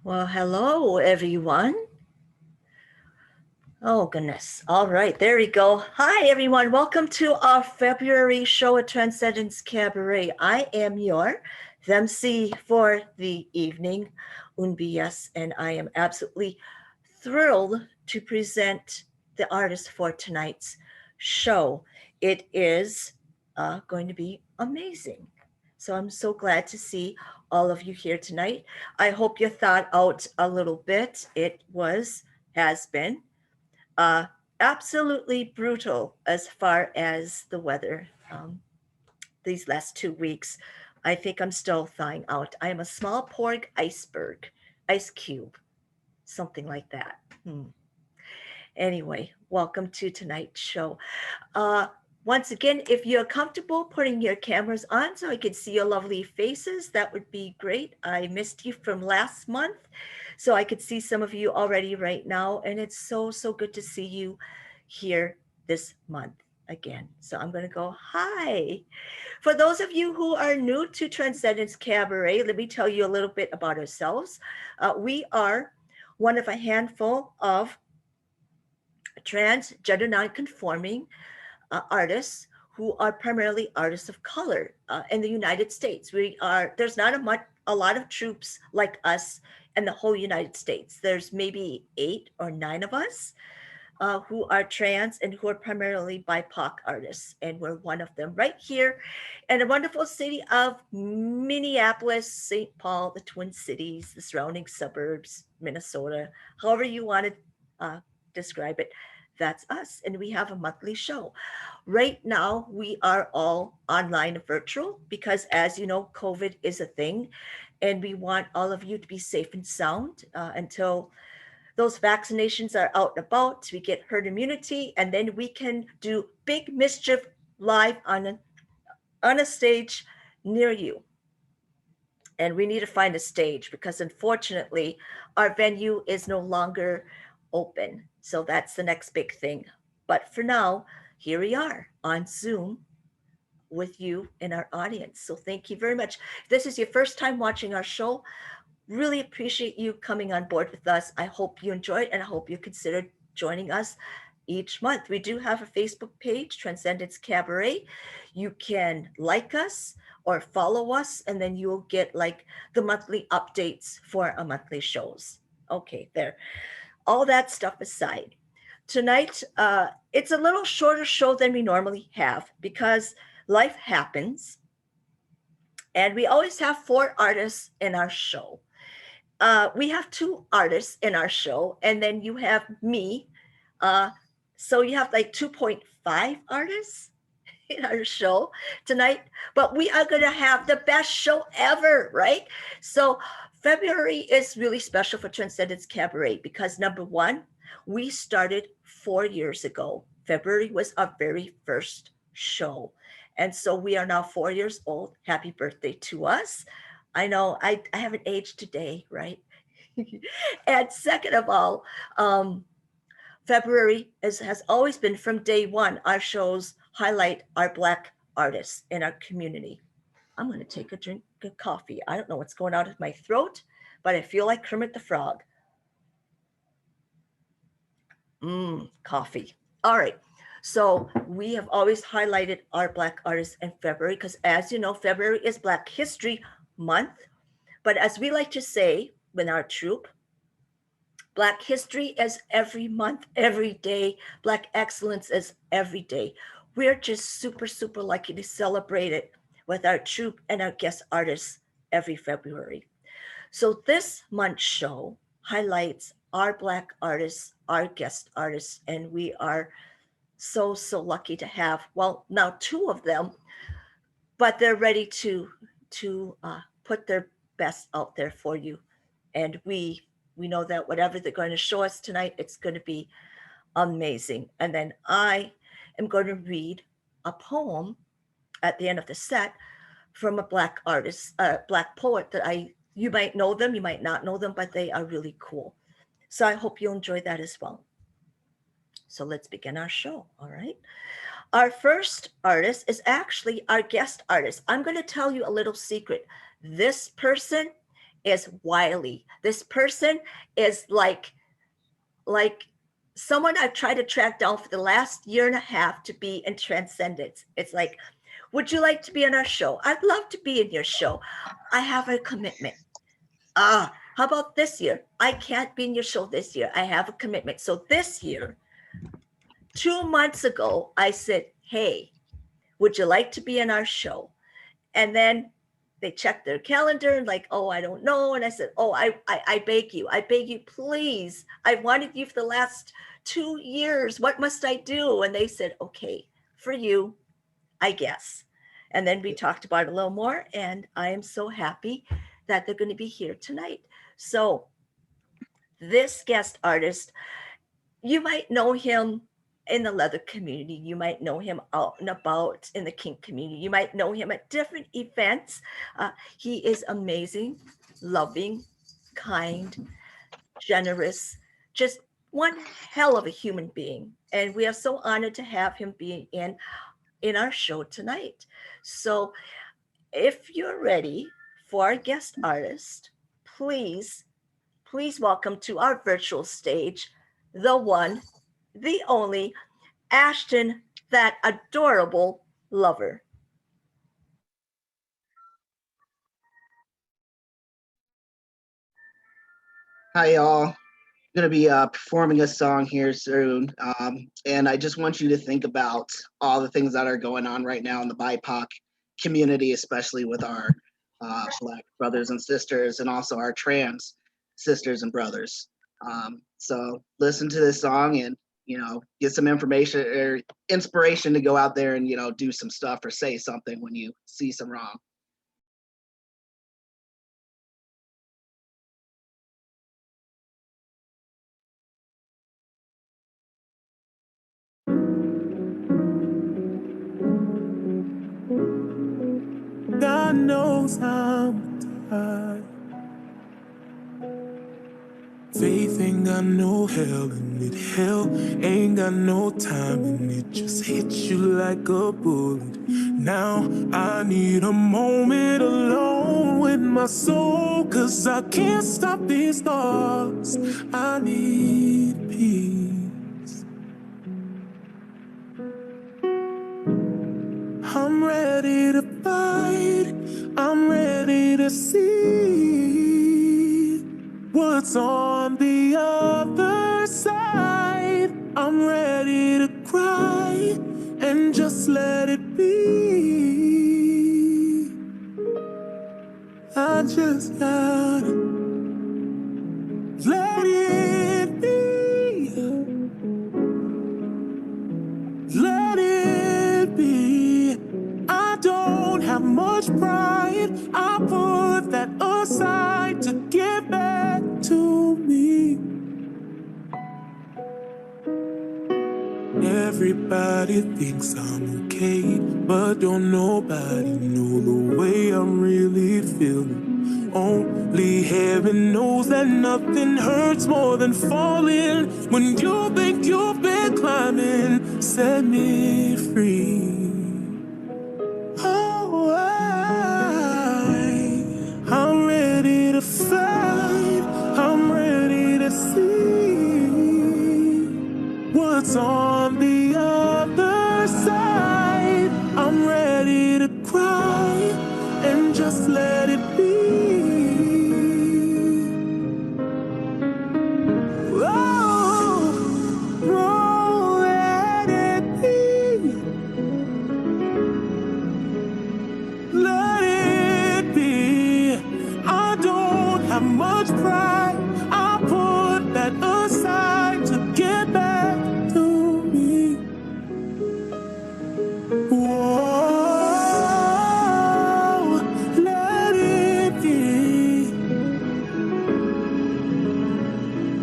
Well, hello, everyone. Oh, goodness. All right, there we go. Hi, everyone. Welcome to our February show at Transcendence Cabaret. I am your MC for the evening, Unbias, and I am absolutely thrilled to present the artist for tonight's show. It is going to be amazing. So I'm so glad to see all of you here tonight. I hope you thought out a little bit. Has been uh, absolutely brutal as far as the weather these last 2 weeks. I think I'm still thawing out. I am a small pork iceberg, ice cube, something like that. Anyway, welcome to tonight's show. Uh, Once again, if you're comfortable putting your cameras on so I can see your lovely faces, that would be great. I missed you from last month, so I could see some of you already right now, and it's so good to see you here this month again. So I'm going to go hi. For those of you who are new to Transcendence Cabaret, let me tell you a little bit about ourselves. We are one of a handful of transgender nonconforming artists who are primarily artists of color in the United States. There's not a lot of troops like us in the whole United States. There's maybe 8 or 9 of us who are trans and who are primarily BIPOC artists, and we're one of them right here in the wonderful city of Minneapolis, St. Paul, the Twin Cities, the surrounding suburbs, Minnesota, however you want to describe it. That's us, and we have a monthly show. Right now, we are all online and virtual because, as you know, COVID is a thing, and we want all of you to be safe and sound until those vaccinations are out and about. We get herd immunity, and then we can do big mischief live on a stage near you. And we need to find a stage because unfortunately, our venue is no longer open. So that's the next big thing. But for now, here we are on Zoom with you in our audience. So thank you very much. If this is your first time watching our show, really appreciate you coming on board with us. I hope you enjoyed and I hope you consider joining us each month. We do have a Facebook page, Transcendence Cabaret. You can like us or follow us, and then you'll get like the monthly updates for our monthly shows. Okay, there. All that stuff aside, tonight it's a little shorter show than we normally have because life happens, and we always have 4 artists in our show. We have 2 artists in our show, and then you have me. Uh, so you have like 2.5 artists in our show tonight, but we are going to have the best show ever, right? So February is really special for Transcendence Cabaret because number one, we started 4 years ago. February was our very first show. And so we are now 4 years old. Happy birthday to us. I know I haven't aged today, right? And second of all, February has always been from day one. Our shows highlight our Black artists in our community. I'm going to take a drink of coffee. I don't know what's going on with my throat, but I feel like Kermit the Frog. Coffee. All right. So we have always highlighted our Black artists in February because, as you know, February is Black History Month. But as we like to say in our troupe, Black history is every month, every day. Black excellence is every day. We're just super lucky to celebrate it with our troupe and our guest artists every February. So this month's show highlights our Black artists, our guest artists, and we are so lucky to have, well, now 2 of them, but they're ready to put their best out there for you. And we know that whatever they're going to show us tonight, it's going to be amazing. And then I am going to read a poem at the end of the set from a Black artist, a Black poet that you might know them, you might not know them, but they are really cool. So I hope you'll enjoy that as well. So let's begin our show. All right. Our first artist is actually our guest artist. I'm going to tell you a little secret. This person is wily. This person is like someone I've tried to track down for the last year and a half to be in Transcendence. It's like, would you like to be on our show? I'd love to be in your show. I have a commitment. How about this year? I can't be in your show this year. I have a commitment. So this year, 2 months ago, I said, hey, would you like to be in our show? And then they checked their calendar and like, oh, I don't know. And I said, oh, I beg you, please. I've wanted you for the last 2 years. What must I do? And they said, okay, for you, I guess. And then we talked about it a little more, and I am so happy that they're going to be here tonight. So this guest artist, you might know him in the leather community. You might know him out and about in the kink community. You might know him at different events. He is amazing, loving, kind, generous, just one hell of a human being. And we are so honored to have him be in our show tonight. So if you're ready for our guest artist, please welcome to our virtual stage, the one, the only, Ashton, that adorable lover. Hi, y'all. Going to be performing a song here soon. And I just want you to think about all the things that are going on right now in the BIPOC community, especially with our Black brothers and sisters, and also our trans sisters and brothers. So listen to this song and, get some information or inspiration to go out there and, do some stuff or say something when you see some wrong. God knows I'm tired. Faith ain't got no hell in it. Hell ain't got no time in it. Just hits you like a bullet. Now I need a moment alone with my soul, 'cause I can't stop these thoughts. I need peace. I'm ready to fight. I'm ready to see what's on the other side. I'm ready to cry and just let it be. I just gotta let it be. Let it be. I don't have much pride. I put that aside to get back to me. Everybody thinks I'm okay, but don't nobody know the way I'm really feeling. Only heaven knows that nothing hurts more than falling. When you think you've been climbing, set me free. Oh, I'm ready to fight. I'm ready to see what's on the other side. I'm ready to cry and just let it be. Much pride, I put that aside to get back to me. Whoa, let it be.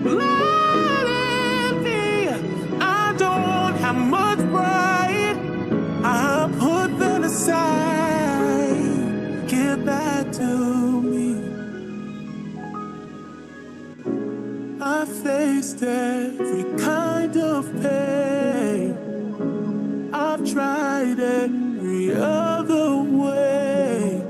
Let it be. I don't have much pride. I put that aside. Get back to me. I faced every kind of pain. I've tried every other way.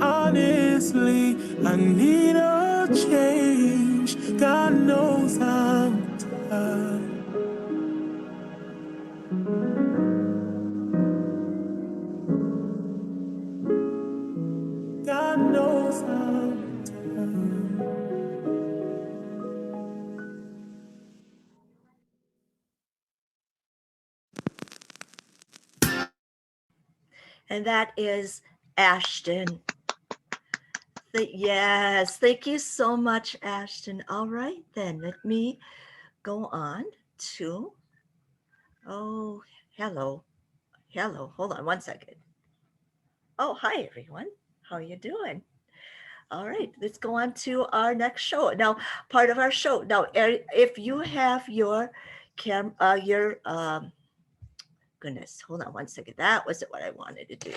Honest honestly, I need a change. God knows I'm tired. God knows I'm tired. And that is Ashton. Yes, thank you so much, Ashton. All right, then let me go on to. Oh, hello. Hello. Hold on one second. Oh, hi, everyone. How are you doing? All right, let's go on to our next show. Now, part of our show. Now, if you have your goodness, hold on one second. That wasn't what I wanted to do.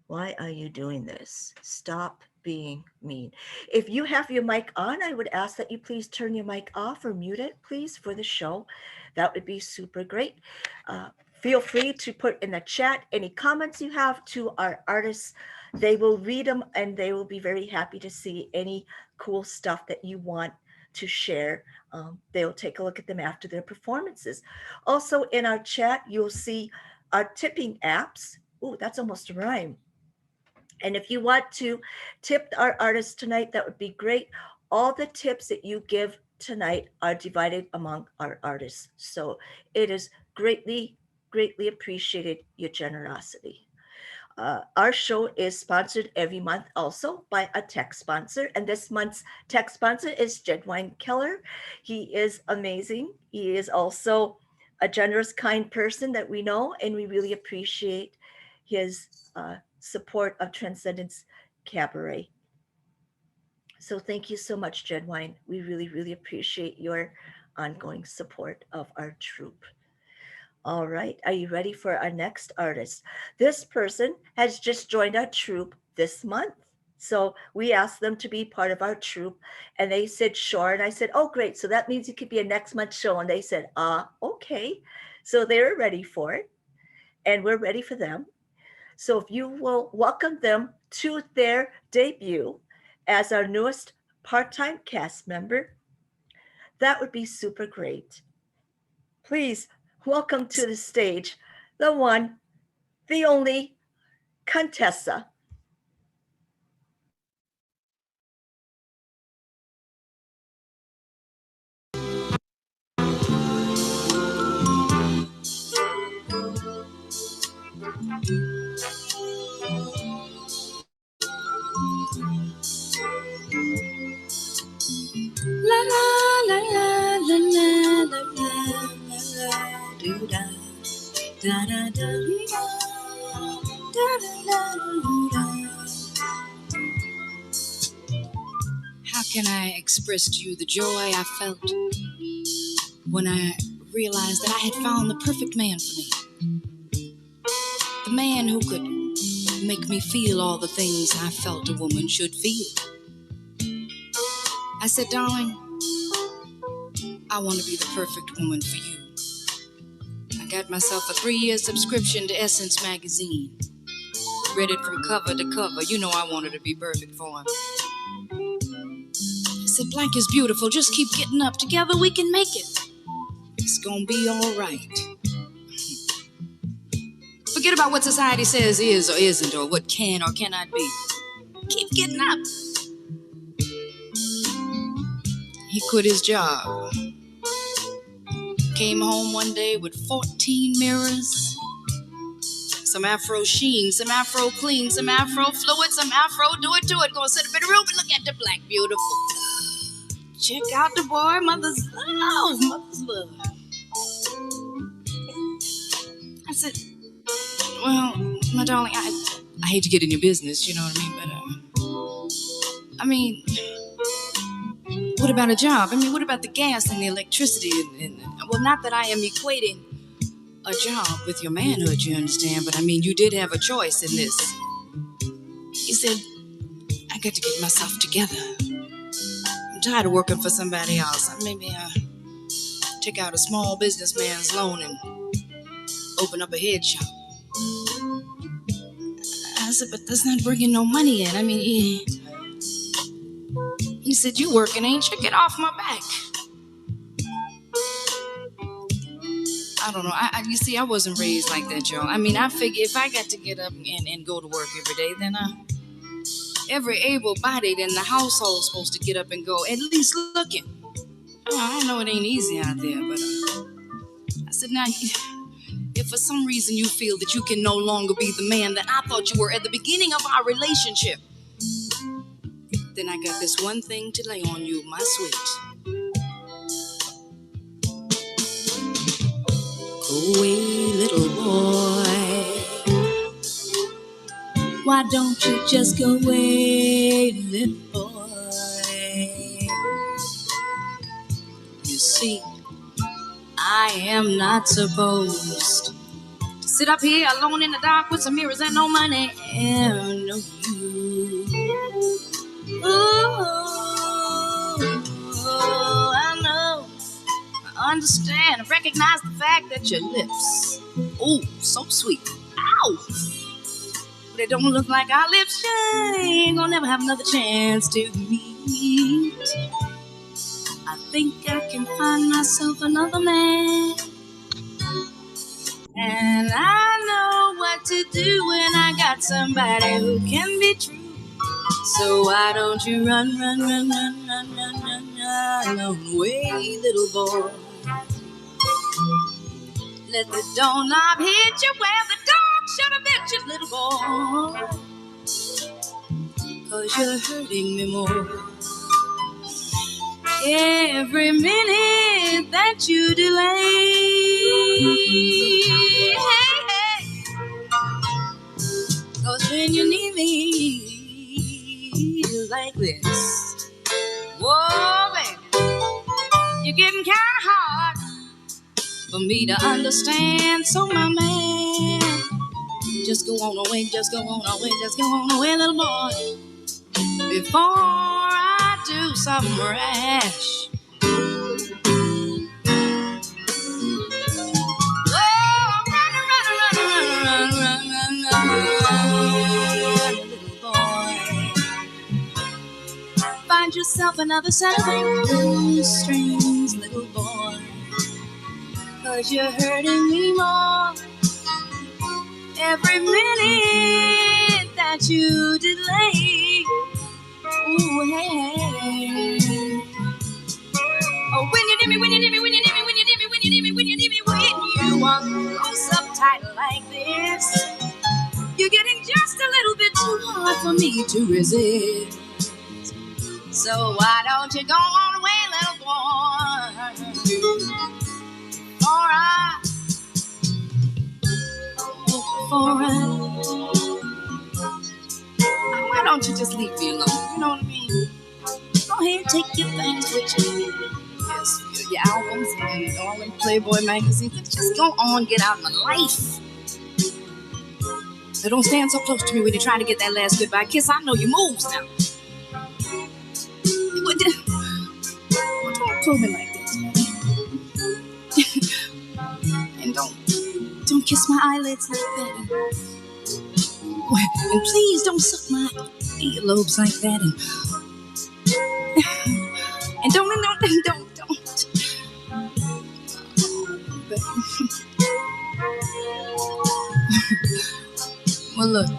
Why are you doing this? Stop being mean. If you have your mic on, I would ask that you please turn your mic off or mute it, please, for the show. That would be super great. Uh, Feel free to put in the chat any comments you have to our artists. They will read them and they will be very happy to see any cool stuff that you want to share. They'll take a look at them after their performances. Also, in our chat, you'll see our tipping apps. Ooh, that's almost a rhyme. And if you want to tip our artists tonight, that would be great. All the tips that you give tonight are divided among our artists. So it is greatly, greatly appreciated your generosity. Our show is sponsored every month also by a tech sponsor. And this month's tech sponsor is Jedwine Keller. He is amazing. He is also a generous, kind person that we know, and we really appreciate his support of Transcendence Cabaret. So thank you so much, Jedwine. We really, really appreciate your ongoing support of our troupe. All right, are you ready for our next artist? This person has just joined our troupe this month. So we asked them to be part of our troupe, and they said, sure. And I said, oh, great. So that means it could be a next month show. And they said, okay. So they're ready for it, and we're ready for them. So if you will welcome them to their debut as our newest part time cast member, that would be super great. Please welcome to the stage the one, the only Contessa. La la la la la la la la la do da da da da da da da da. How can I express to you the joy I felt when I realized that I had found the perfect man for me? The man who could make me feel all the things I felt a woman should feel. I said, darling, I want to be the perfect woman for you. I got myself a 3-year subscription to Essence magazine. Read it from cover to cover. You know I wanted to be perfect for him. I said, Blank is beautiful. Just keep getting up. Together we can make it. It's gonna be all right. Forget about what society says is or isn't, or what can or cannot be. Keep getting up. He quit his job. Came home one day with 14 mirrors. Some Afro sheen, some Afro clean, some Afro fluid, some Afro do it to it. Gonna sit up in the room and look at the Black beautiful. Check out the boy, mother's love, mother's love. I said, well, my darling, I hate to get in your business, you know what I mean? But, what about a job? What about the gas and the electricity? Well, not that I am equating a job with your manhood, you understand? But you did have a choice in this. He said, I got to get myself together. I'm tired of working for somebody else. Maybe take out a small businessman's loan and open up a head shop. I said, but that's not bringing no money in. I mean, he said, you working, ain't you? Get off my back. I don't know. You see, I wasn't raised like that, y'all. I mean, I figure if I got to get up and go to work every day, then every able-bodied in the household is supposed to get up and go, at least looking. I know it ain't easy out there, but I said, now, if for some reason you feel that you can no longer be the man that I thought you were at the beginning of our relationship, then I got this one thing to lay on you, my sweet. Go away, little boy. Why don't you just go away, little boy? You see, I am not supposed to sit up here alone in the dark with some mirrors and no money and no you. Oh, I know, I understand, I recognize the fact that your lips, oh, so sweet, ow, but they don't look like our lips. I ain't gonna never have another chance to meet. I think I can find myself another man, and I know what to do when I got somebody who can be true. So why don't you run, run, run, run, run, run, run, run away, little boy? Let the doorknob hit you where the dog should have bit you, little boy. 'Cause you're hurting me more every minute that you delay. Hey, hey. 'Cause when you need me like this, whoa, baby, you're getting kind of hard for me to understand. So, my man, just go on away, just go on away, just go on away, little boy, before I do something rash. Oh, run, run, run, run, run, run, run, run, little boy. Find yourself another set of strings, little boy. 'Cause you're hurting me more every minute that you delay. Ooh, hey, hey. Oh, when you need me, when you need me, when you need me, when you need me, when you need me, when you need me, when you are close up tight like this, you're getting just a little bit too hard for me to resist. So why don't you go on away, little boy? Alright, alright. Why don't you just leave me alone? You know what I mean? Go ahead, take your things with you. Yes, your albums and all them Playboy magazines. Just go on, get out of my life. Now don't stand so close to me when you're trying to get that last goodbye kiss. I know your moves now. Don't pull me like this. And don't kiss my eyelids like that. And please don't suck my earlobes like that. And don't. Well, look,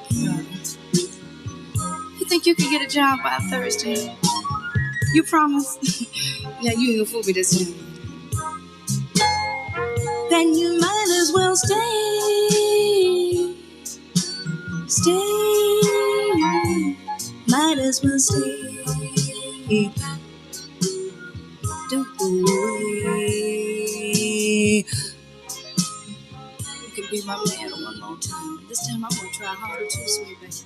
you think you could get a job by Thursday? You promise? Yeah, you ain't gonna fool me this time. Then you might as well stay. Stay. Might as well stay. Don't go away. You can be my man one more time. This time I'm gonna try harder too, sweet baby.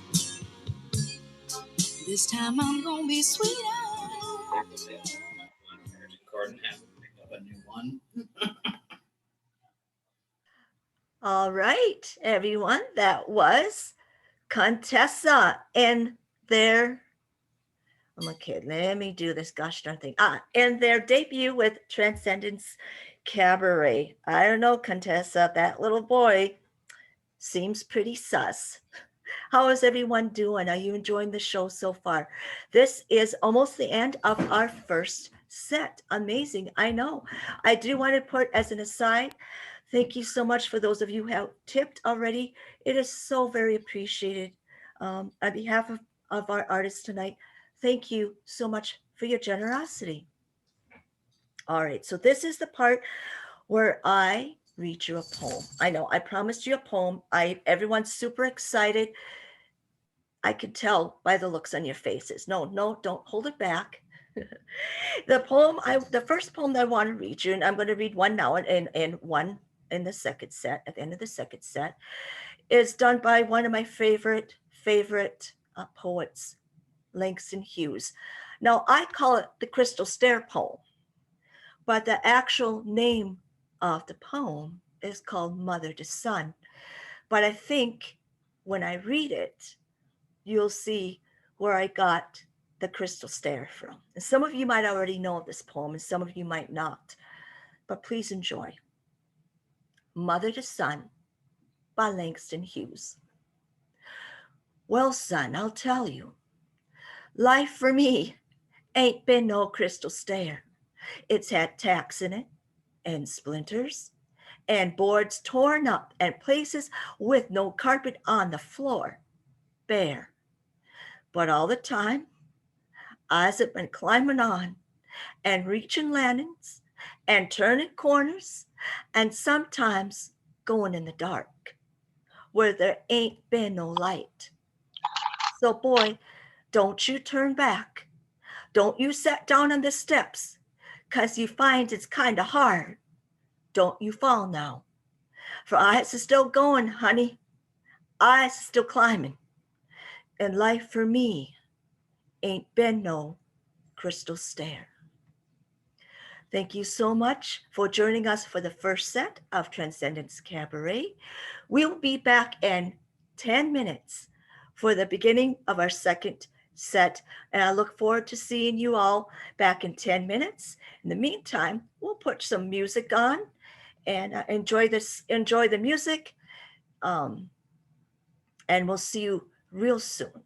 This time I'm gonna be sweeter. Gordon has to pick up a new one. All right, everyone, that was Contessa and their, okay, let me do this gosh darn thing. And their debut with Transcendence Cabaret. I don't know, Contessa, that little boy seems pretty sus. How is everyone doing? Are you enjoying the show so far? This is almost the end of our first set. Amazing. I know. I do want to put as an aside, thank you so much for those of you who have tipped already. It is so very appreciated. On behalf of our artists tonight, thank you so much for your generosity. All right, so this is the part where I read you a poem. I know I promised you a poem. Everyone's super excited. I can tell by the looks on your faces. No, no, don't hold it back. The first poem that I want to read you, and I'm going to read one now and one in the second set, at the end of the second set, is done by one of my favorite poets, Langston Hughes. Now I call it the Crystal Stair poem, but the actual name of the poem is called Mother to Son. But I think when I read it, you'll see where I got the crystal stair from. And some of you might already know this poem, and some of you might not. But please enjoy. Mother to Son by Langston Hughes. Well, son, I'll tell you. Life for me ain't been no crystal stair. It's had tacks in it, and splinters, and boards torn up, and places with no carpet on the floor, bare. But all the time, I's been climbing on and reaching landings and turning corners and sometimes going in the dark where there ain't been no light. So, boy, don't you turn back. Don't you set down on the steps 'cause you find it's kind of hard. Don't you fall now. For I's still going, honey. I's still climbing. And life for me ain't been no crystal stair. Thank you so much for joining us for the first set of Transcendence Cabaret. We'll be back in 10 minutes for the beginning of our second set, and I look forward to seeing you all back in 10 minutes. In the meantime, we'll put some music on and enjoy the music, um, and we'll see you real soon.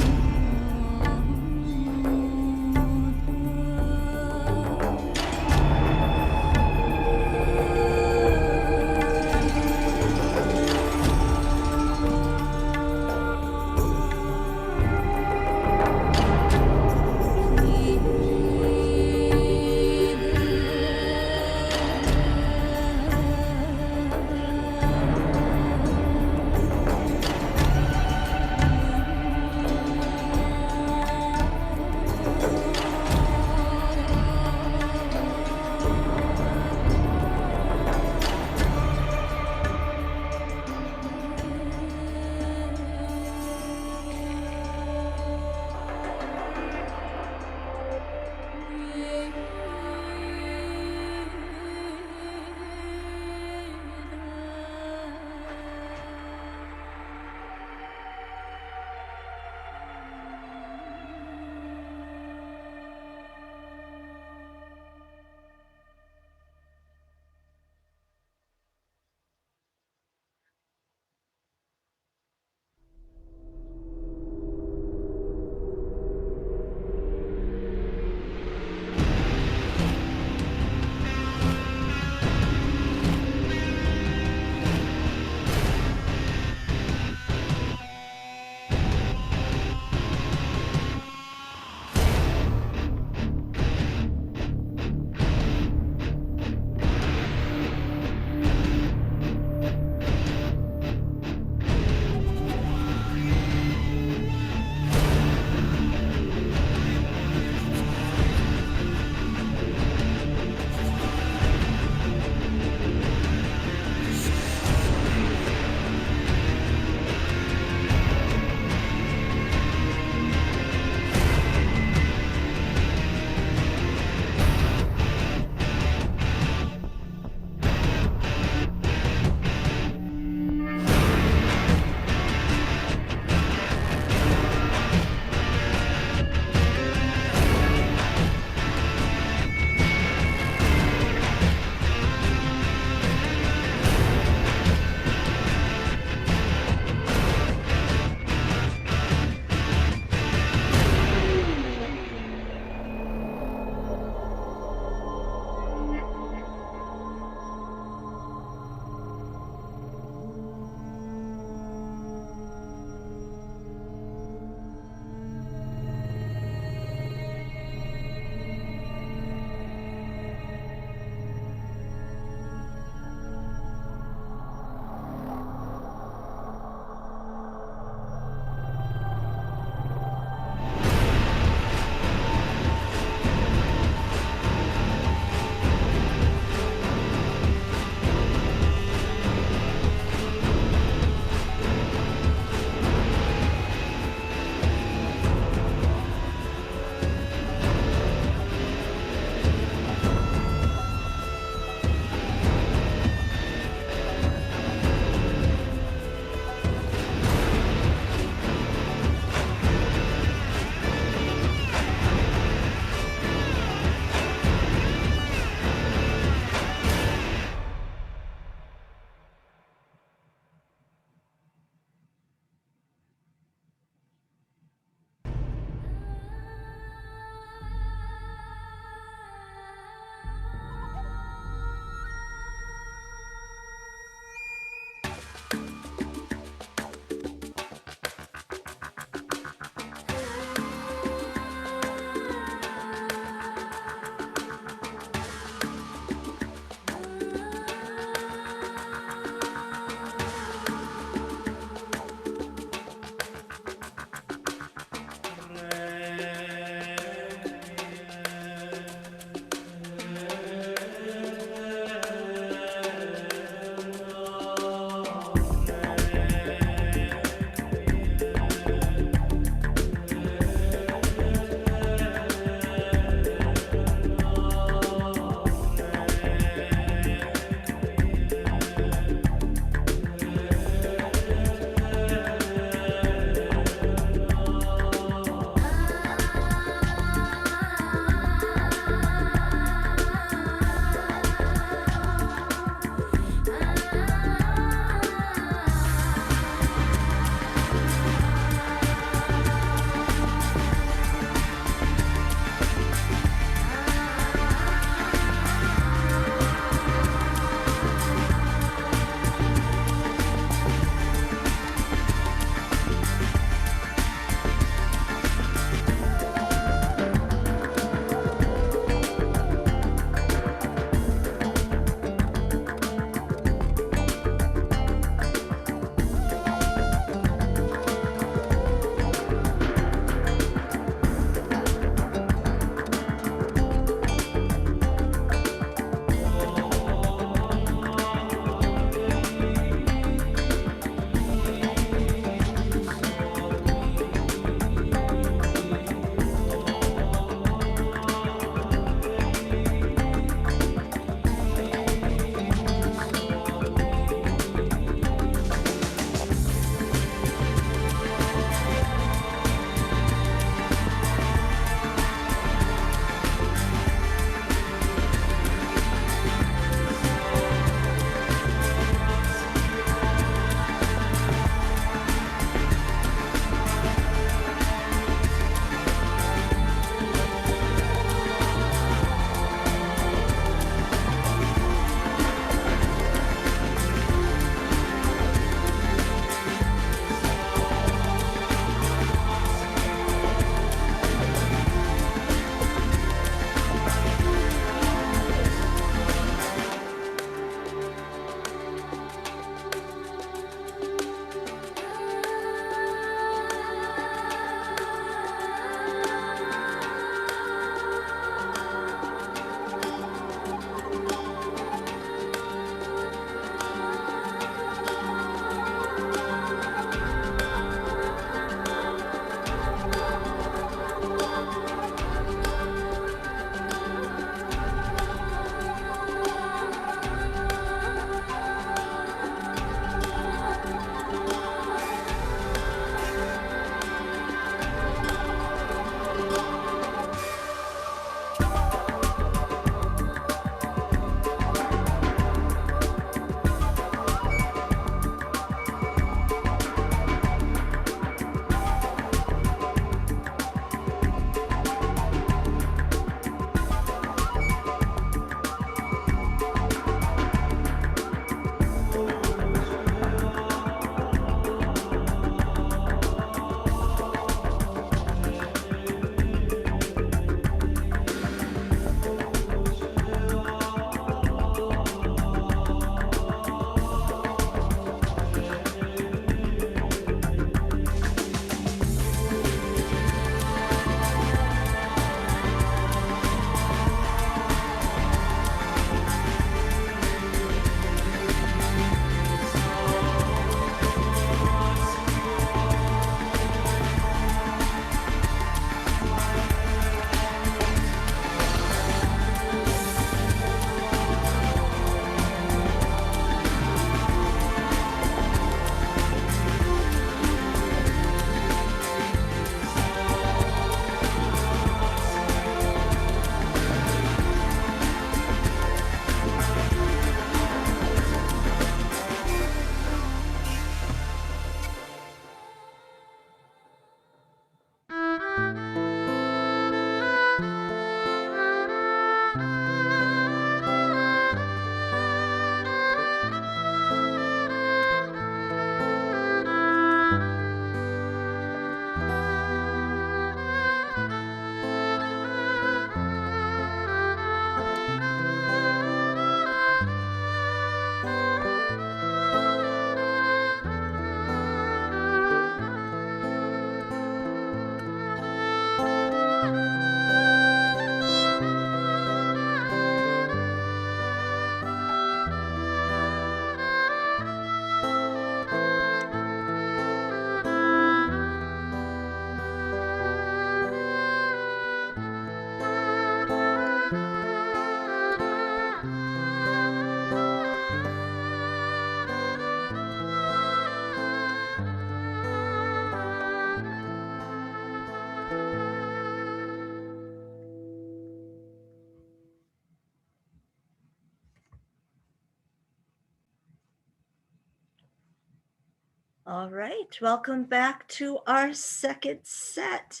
All right, welcome back to our second set.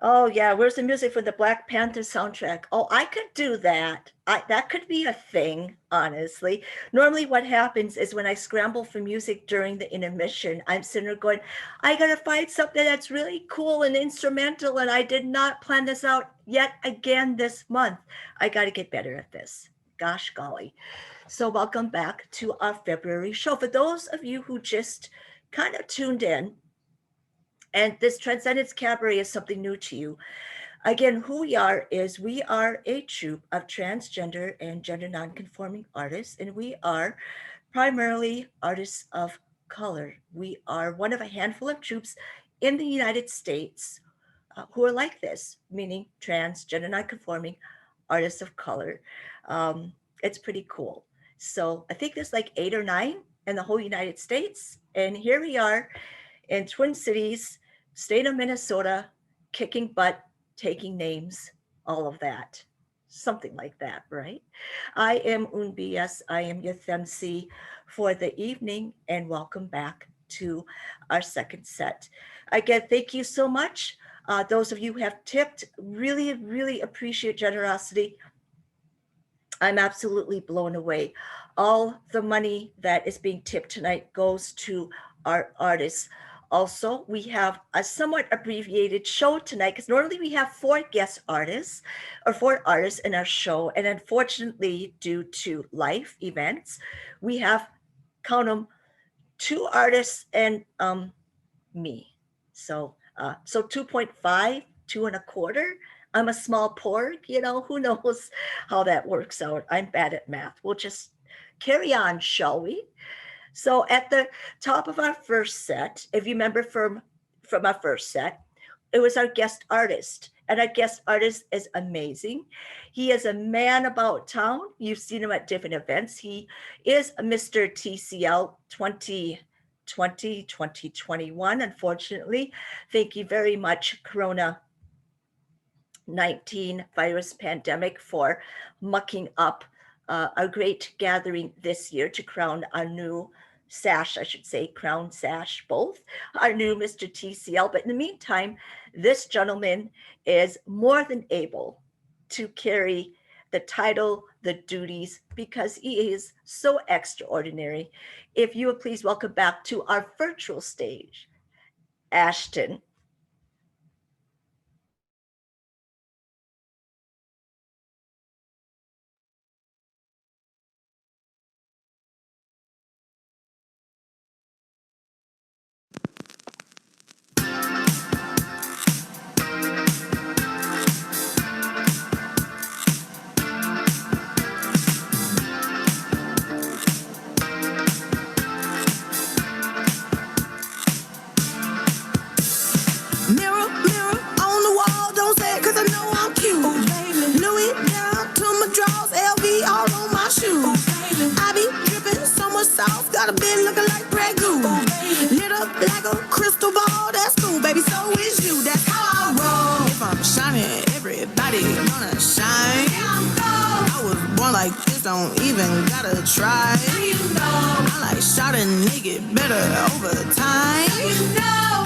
Oh yeah, where's the music for the Black Panther soundtrack? Oh, I could do that. That could be a thing, honestly. Normally what happens is when I scramble for music during the intermission, I'm sitting there going, I gotta find something that's really cool and instrumental, and I did not plan this out yet again this month. I gotta get better at this. Gosh golly. So welcome back to our February show. For those of you who just kind of tuned in, and this Transcendence Cabaret is something new to you. Again, who we are is we are a troupe of transgender and gender nonconforming artists, and we are primarily artists of color. We are one of a handful of troupes in the United States who are like this, meaning trans, gender nonconforming artists of color. It's pretty cool. So I think there's like 8 or 9 in the whole United States, and here we are in Twin Cities, state of Minnesota, kicking butt, taking names, all of that. Something like that, right? I am Unbias. I am your MC for the evening, and welcome back to our second set. Again, thank you so much. Those of you who have tipped, really, really appreciate generosity. I'm absolutely blown away. All the money that is being tipped tonight goes to our artists. Also, we have a somewhat abbreviated show tonight because normally we have 4 artists in our show. And unfortunately, due to life events, we have, count them, 2 artists and me. So 2.5, 2.25. I'm a small pork, who knows how that works out. I'm bad at math. We'll just carry on, shall we? So at the top of our first set, if you remember from our first set, it was our guest artist. And our guest artist is amazing. He is a man about town. You've seen him at different events. He is Mr. TCL 2020, 2021, unfortunately. Thank you very much, Corona 19 virus pandemic, for mucking up a great gathering this year to crown our new sash, I should say, crown sash, both, our new Mr. TCL. But in the meantime, this gentleman is more than able to carry the title, the duties, because he is so extraordinary. If you would please welcome back to our virtual stage, Ashton. Got a bed looking like Pregu. Lit up like a crystal ball. That's cool, baby. So is you. That's how I roll. If I'm shining, everybody gonna shine. I was born like this. Don't even gotta try. I like shot a nigga better over time.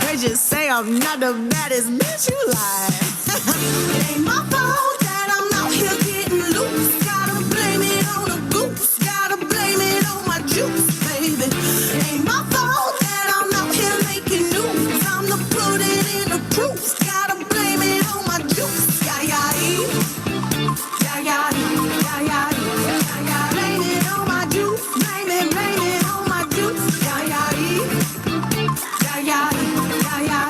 They just say I'm not the baddest bitch you like. It ain't my fault that I'm out here getting loose. Gotta blame it on the goose. Gotta blame it on my juice. It ain't my fault that I'm out here making news. I'm the put it in the proof. Gotta blame it on my juice. Yeah, yeah, yeah, yeah, yeah, yeah, yeah. Blame it on my juice. Blame it on my juice. Yeah, yeah, yeah, yeah, yeah, yeah,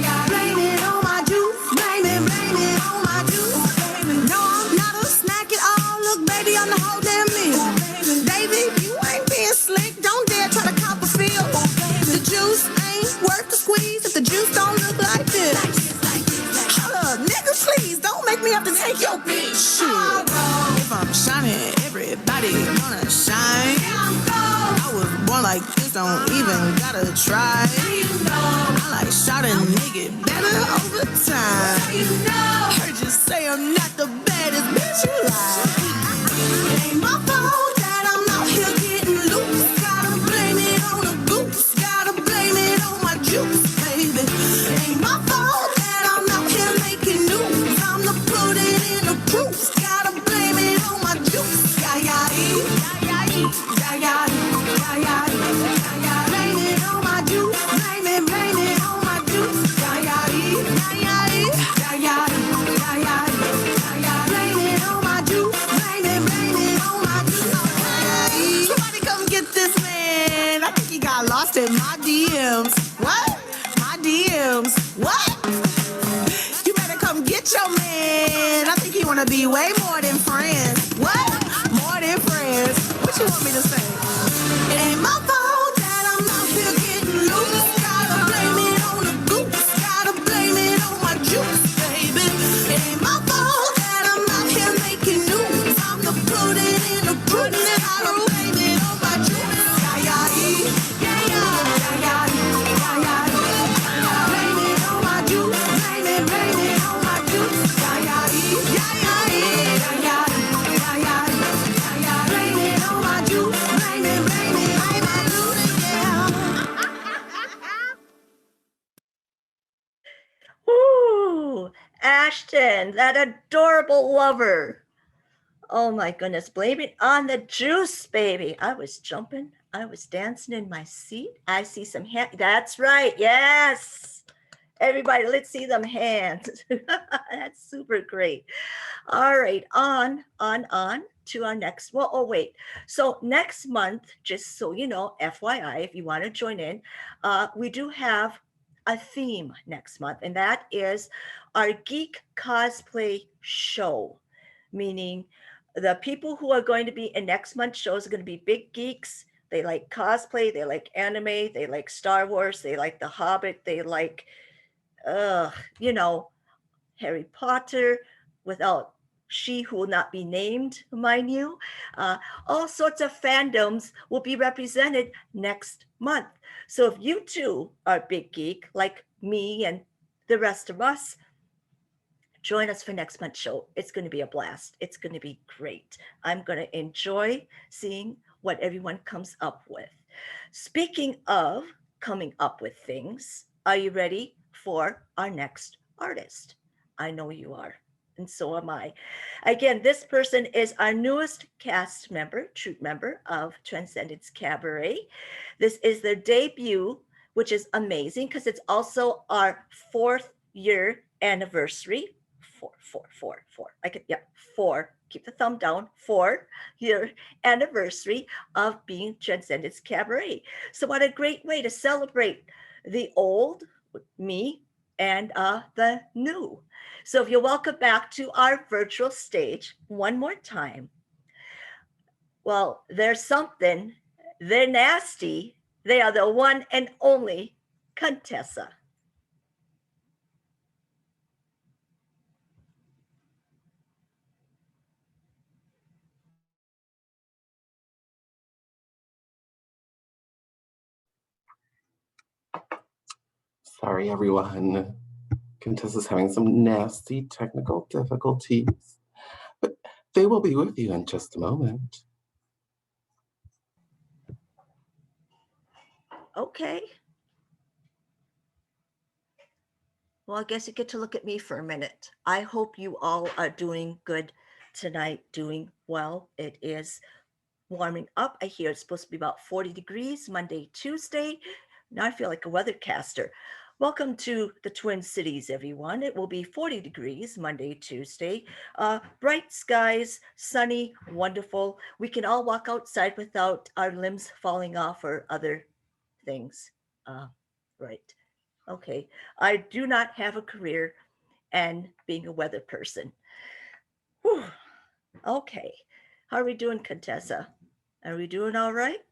yeah. Blame it on my juice. Blame it on my juice. No, I'm not a snack at all. Look, baby, I'm the whole damn meal. Baby, you ain't being slick. Don't dare try to cop a feel. The juice ain't worth the squeeze if the juice don't look like this. Hold up, nigga, please don't make me have to take your bitch. Shit. If I'm shining, everybody gonna shine. I was born like this, don't even gotta try. I like shot a nigga better over time. Heard you say I'm not the baddest bitch you like. It ain't my fault that I'm out here getting loose. Gotta blame it on the goose. with your man. I think you wanna be way more than friends. What? More than friends. What you want me to say? It ain't my fault that I'm out here getting loose. Gotta blame it on the goose. Gotta blame it on my juice, baby. It ain't my fault that I'm out here making news. I'm the pudding in the pudding. Gotta blame it on my juice. Yeah, yeah, yeah, yeah, yeah, yeah, yeah, yeah. Blame it on my juice. Blame it on my juice. Yeah, yeah, yeah, yeah, yeah, yeah, yeah, yeah, yeah. Blame it on my juice. Blame it, my juice, yeah. Woo! Ashton, that adorable lover. Oh my goodness, blame it on the juice, baby. I was jumping, I was dancing in my seat. I see some hands. That's right. Yes. Everybody, let's see them hands. That's super great. All right, on to our next. Well, oh, wait. So next month, just so you know, FYI, if you want to join in, we do have a theme next month, and that is our geek cosplay show, meaning the people who are going to be in next month's shows are going to be big geeks. They like cosplay, they like anime, they like Star Wars, they like The Hobbit, they like, you know, Harry Potter, without she who will not be named, mind you. All sorts of fandoms will be represented next month. So if you too are a big geek like me and the rest of us, join us for next month's show. It's going to be a blast. It's going to be great. I'm going to enjoy seeing what everyone comes up with. Speaking of coming up with things, are you ready for our next artist? I know you are, and so am I. Again, this person is our newest cast member, troupe member of Transcendence Cabaret. This is their debut, which is amazing because it's also our 4th-year anniversary. Four. I could, yeah, 4. Keep the thumb down. 4-year anniversary of being Transcendence Cabaret. So, what a great way to celebrate the old, me, and the new. So, if you're welcome back to our virtual stage one more time. Well, there's something. They're nasty. They are the one and only Contessa. Sorry, everyone. Contessa's having some nasty technical difficulties, but they will be with you in just a moment. Okay. Well, I guess you get to look at me for a minute. I hope you all are doing good tonight, doing well. It is warming up. I hear it's supposed to be about 40 degrees Monday, Tuesday. Now I feel like a weathercaster. Welcome to the Twin Cities, everyone. It will be 40 degrees Monday, Tuesday. Bright skies, sunny, wonderful. We can all walk outside without our limbs falling off or other things. Right. Okay. I do not have a career and being a weather person. Whew. Okay. How are we doing, Contessa? Are we doing all right?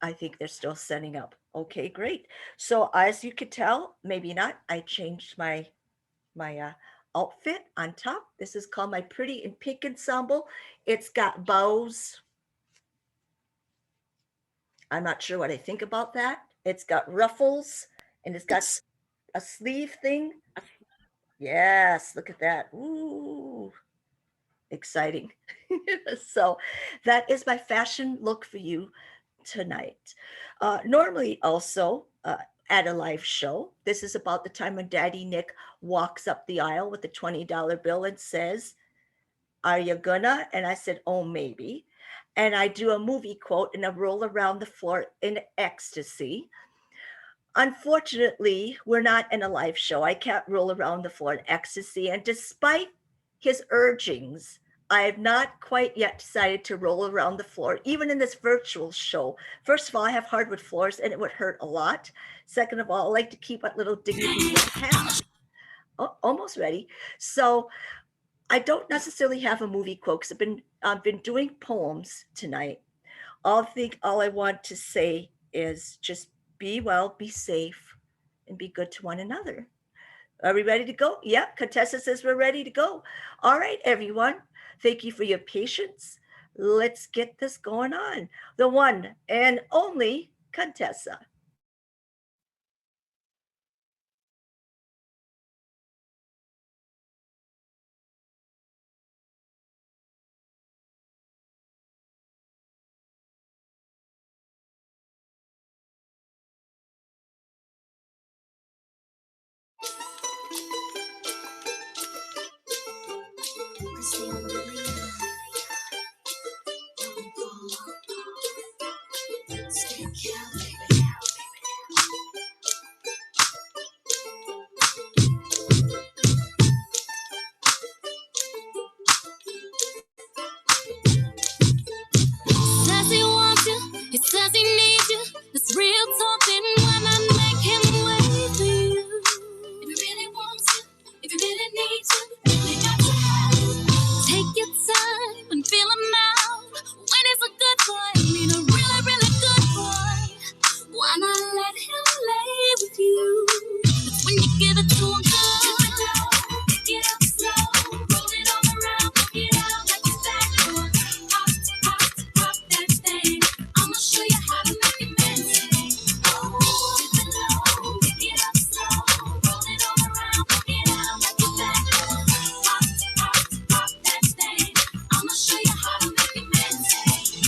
I think they're still setting up. Okay, great. So as you could tell, maybe not, I changed my outfit on top. This is called my Pretty in Pink ensemble. It's got bows. I'm not sure what I think about that. It's got ruffles and it's got a sleeve thing. Yes, look at that. Ooh, exciting. So that is my fashion look for you tonight. Normally, also at a live show, this is about the time when Daddy Nick walks up the aisle with a $20 bill and says, "Are you gonna?" And I said, "Oh, maybe." And I do a movie quote and I roll around the floor in ecstasy. Unfortunately, we're not in a live show. I can't roll around the floor in ecstasy. And despite his urgings, I have not quite yet decided to roll around the floor, even in this virtual show. First of all, I have hardwood floors and it would hurt a lot. Second of all, I like to keep what little dignity I have. almost ready. So I don't necessarily have a movie quote because I've been doing poems tonight. All I want to say is just be well, be safe, and be good to one another. Are we ready to go? Yeah, Contessa says we're ready to go. All right, everyone. Thank you for your patience. Let's get this going on. The one and only Contessa. Says he wants you, he says he needs you. It's real talking when I make him wait for you. If he really wants you, if he really needs you, really got to have you. Take your time and feel him out. When he's a good boy, I mean a really, really good boy. Why not let him lay with you? That's when you give it to him good. Pick it up slow, roll it all around, pick it out like it's that good. Pop, pop, pop that thing. I'ma show you how to make it magic. Oh, dip it low, pick it up slow, roll it all around, pick it out like it's that good. Pop, pop, pop that thing. I'ma show you how to make it magic.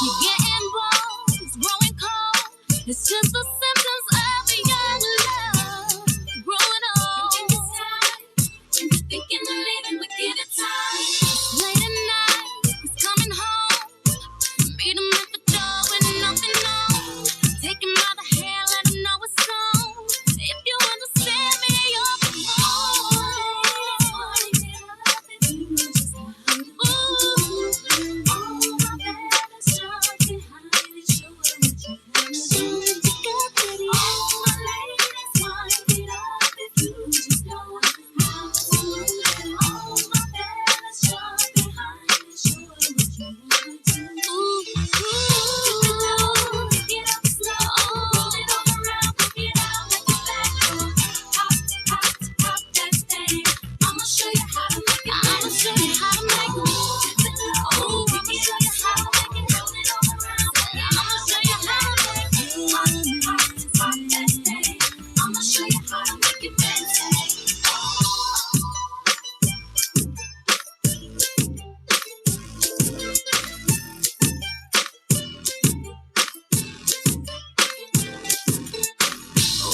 You're getting bold, it's growing cold. It's just the symptoms of a young love growing old. You think it's time, and you're thinking of leaving, but give it time. Late at night, he's coming home. Meet him at the door with nothing on. Take him by the hand, let him know it's on. If you understand me, you're the I'ma show you how to make it. I'ma show you how to make it. Oh, I'ma show you how to make it. Roll it all around. I'ma show you how to make it. Pop, pop, pop that thing. I'ma show you how to make it magic.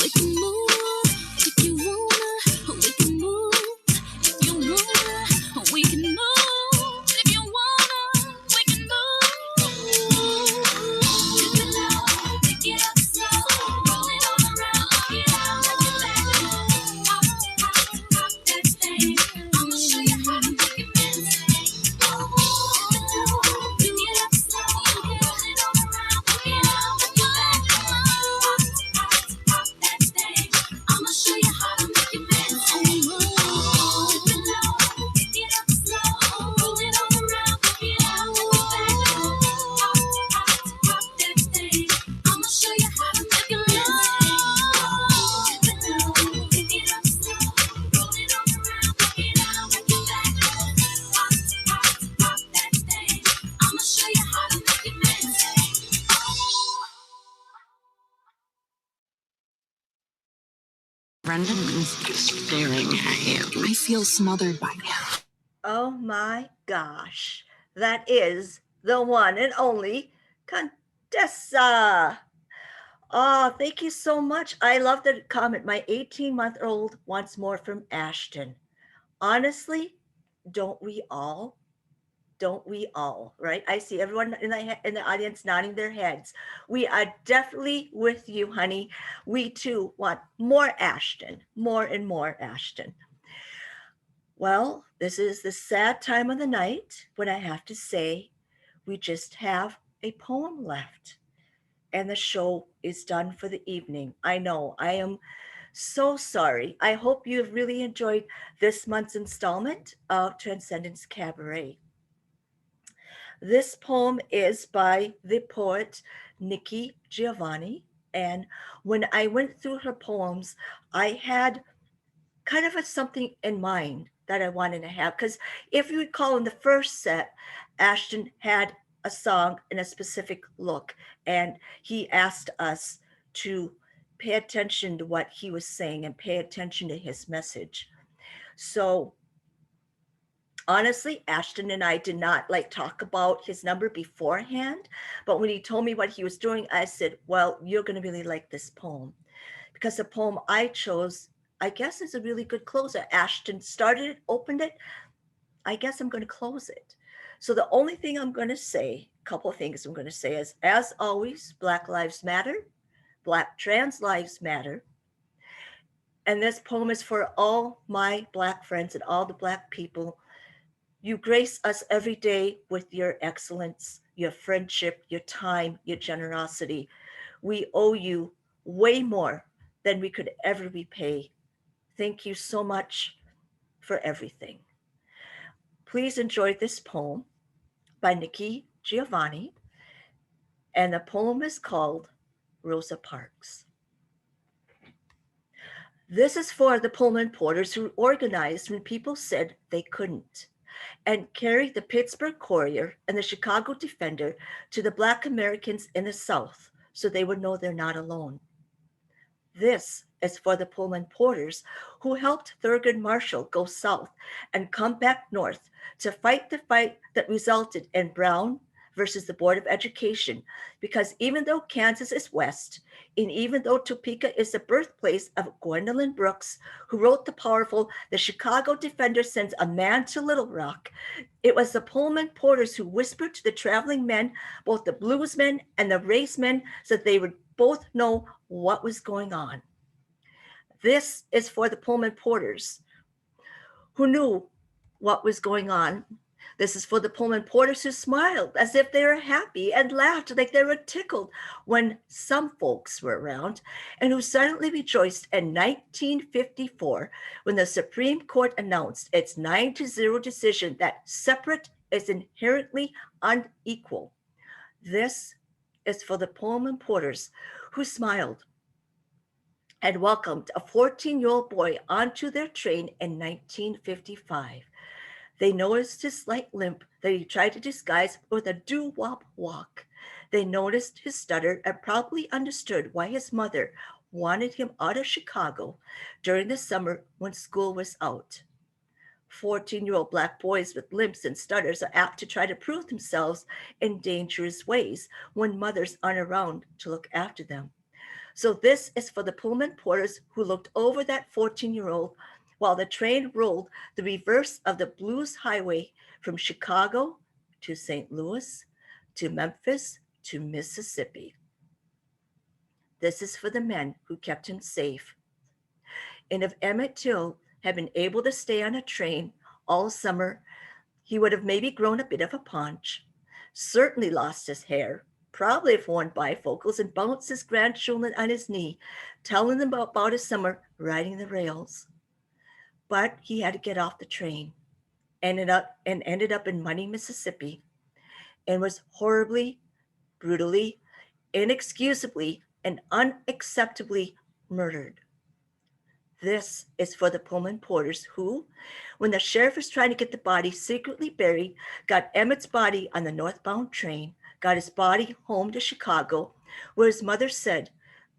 We can move if you wanna. We can move if you wanna. We can move if you wanna. We can move. Dip it low, pick it up slow, roll it all around, pick it out like it's that. Pop, pop, pop that thing. I'ma show you how to make it magic. Dip it low, pick it up slow, roll it all around, pick it out like it's that. Pop, pop, pop that thing. I'ma show you how to make it magic. Dip it low, pick it up slow, roll it all around, pick it out like it's that. Pop, pop, pop that thing. I'ma show you how to make it magic. Dip it low, pick it up slow, roll it all around, pick it out like it's that. Pop, pop, pop that thing. I'ma show you how to make it magic. Brendan is staring at you. I feel smothered by him. Oh my gosh. That is the one and only Contessa. Oh, thank you so much. I love the comment. My 18-month-old wants more from Ashton. Honestly, don't we all? Don't we all? Right? I see everyone in the audience nodding their heads. We are definitely with you, honey. We too want more Ashton, more and more Ashton. Well, this is the sad time of the night when I have to say we just have a poem left and the show is done for the evening. I know I am So sorry. I hope you've really enjoyed this month's installment of Transcendence Cabaret. This poem is by the poet Nikki Giovanni. And when I went through her poems, I had kind of a something in mind that I wanted to have. Because if you recall in the first set, Ashton had a song in a specific look, and he asked us to pay attention to what he was saying and pay attention to his message. So honestly, Ashton and I did not like talk about his number beforehand, but when he told me what he was doing, I said, well, you're going to really like this poem, because the poem I chose, I guess, is a really good closer. Ashton started it, opened it. I guess I'm going to close it. So the only thing I'm going to say, a couple of things I'm going to say is, as always, Black Lives Matter, Black trans lives matter. And this poem is for all my Black friends and all the Black people. You grace us every day with your excellence, your friendship, your time, your generosity. We owe you way more than we could ever repay. Thank you so much for everything. Please enjoy this poem by Nikki Giovanni, and the poem is called Rosa Parks. This is for the Pullman porters who organized when people said they couldn't, and carried the Pittsburgh Courier and the Chicago Defender to the Black Americans in the South so they would know they're not alone. This is for the Pullman porters who helped Thurgood Marshall go south and come back north to fight the fight that resulted in Brown versus the Board of Education. Because even though Kansas is west, and even though Topeka is the birthplace of Gwendolyn Brooks, who wrote the powerful "The Chicago Defender Sends a Man to Little Rock," it was the Pullman porters who whispered to the traveling men, both the bluesmen and the racemen, so that they would both know what was going on. This is for the Pullman porters who knew what was going on. This is for the Pullman porters who smiled as if they were happy and laughed like they were tickled when some folks were around, and who silently rejoiced in 1954 when the Supreme Court announced its 9-0 decision that separate is inherently unequal. This is for the Pullman porters who smiled and welcomed a 14-year-old boy onto their train in 1955. They noticed his slight limp that he tried to disguise with a doo-wop walk. They noticed his stutter and probably understood why his mother wanted him out of Chicago during the summer when school was out. 14-year-old Black boys with limps and stutters are apt to try to prove themselves in dangerous ways when mothers aren't around to look after them. So this is for the Pullman porters who looked over that 14-year-old while the train rolled the reverse of the Blues Highway from Chicago to St. Louis to Memphis to Mississippi. This is for the men who kept him safe. And if Emmett Till had been able to stay on a train all summer, he would have maybe grown a bit of a paunch, certainly lost his hair, probably have worn bifocals and bounced his grandchildren on his knee, telling them about his summer riding the rails. But he had to get off the train, ended up in Money, Mississippi, and was horribly, brutally, inexcusably, and unacceptably murdered. This is for the Pullman porters who, when the sheriff was trying to get the body secretly buried, got Emmett's body on the northbound train, got his body home to Chicago, where his mother said,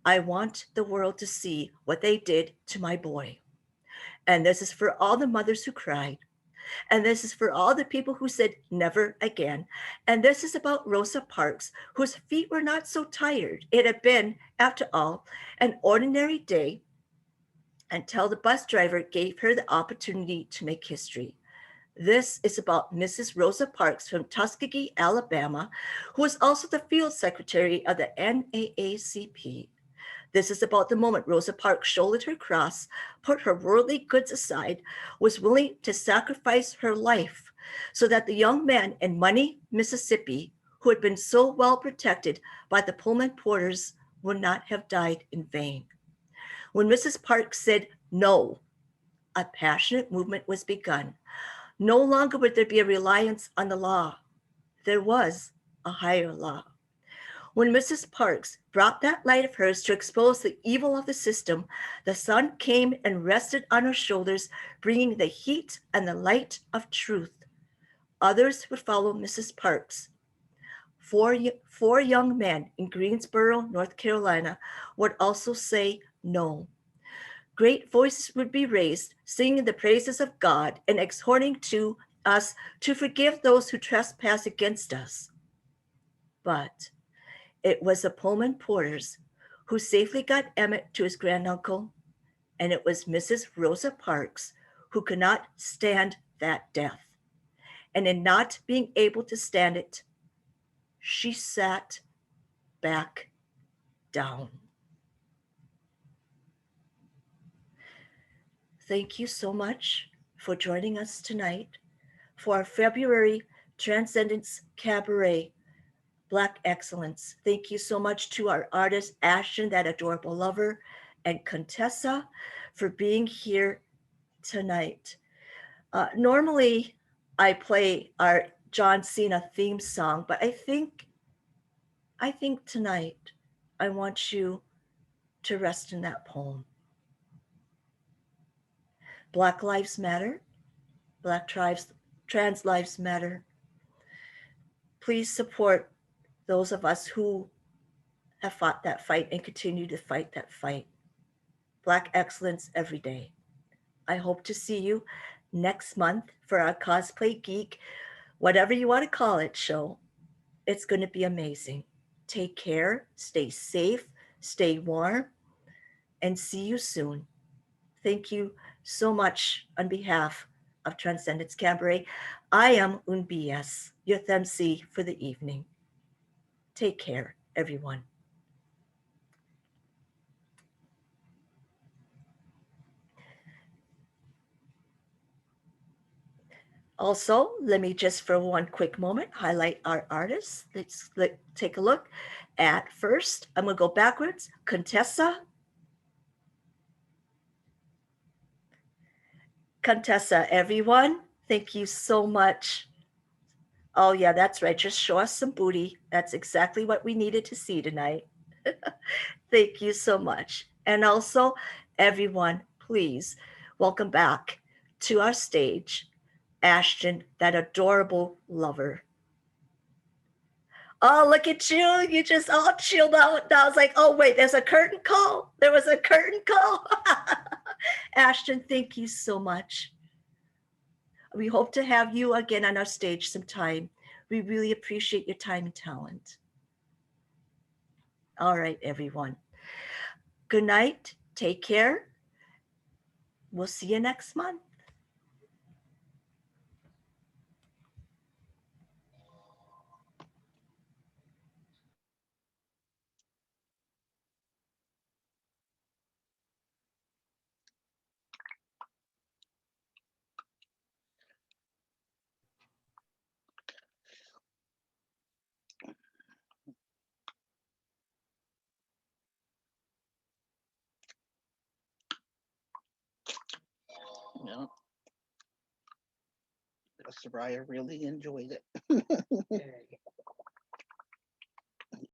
"I want the world to see what they did to my boy." And this is for all the mothers who cried. And this is for all the people who said never again. And this is about Rosa Parks, whose feet were not so tired. It had been, after all, an ordinary day until the bus driver gave her the opportunity to make history. This is about Mrs. Rosa Parks from Tuskegee, Alabama, who was also the field secretary of the NAACP. This is about the moment Rosa Parks shouldered her cross, put her worldly goods aside, was willing to sacrifice her life so that the young man in Money, Mississippi, who had been so well protected by the Pullman porters, would not have died in vain. When Mrs. Parks said no, a passionate movement was begun. No longer would there be a reliance on the law. There was a higher law. When Mrs. Parks brought that light of hers to expose the evil of the system, the sun came and rested on her shoulders, bringing the heat and the light of truth. Others would follow Mrs. Parks. Four young men in Greensboro, North Carolina, would also say no. Great voices would be raised, singing the praises of God and exhorting to us to forgive those who trespass against us. But it was the Pullman porters who safely got Emmett to his granduncle, and it was Mrs. Rosa Parks who could not stand that death. And in not being able to stand it, she sat back down. Thank you so much for joining us tonight for our February Transcendence Cabaret Black Excellence. Thank you so much to our artist, Ashton, that adorable lover, and Contessa for being here tonight. Normally, I play our John Cena theme song, but I think tonight I want you to rest in that poem. Black Lives Matter, Black tribes, Trans Lives Matter. Please support those of us who have fought that fight and continue to fight that fight. Black excellence every day. I hope to see you next month for our Cosplay Geek, whatever you want to call it, show. It's going to be amazing. Take care, stay safe, stay warm, and see you soon. Thank you so much on behalf of Transcendence Cabaret. I am Unbias, your MC for the evening. Take care, everyone. Also, let me just for one quick moment highlight our artists. Let's take a look at first. I'm going to go backwards. Contessa. Contessa, everyone. Thank you so much. Oh, yeah, that's right. Just show us some booty. That's exactly what we needed to see tonight. Thank you so much. And also, everyone, please welcome back to our stage, Ashton, that adorable lover. Oh, look at you. You just all chilled out. I was like, oh, wait, there's a curtain call. There was a curtain call. Ashton, thank you so much. We hope to have you again on our stage sometime. We really appreciate your time and talent. All right, everyone. Good night. Take care. We'll see you next month. Yeah, Soraya really enjoyed it.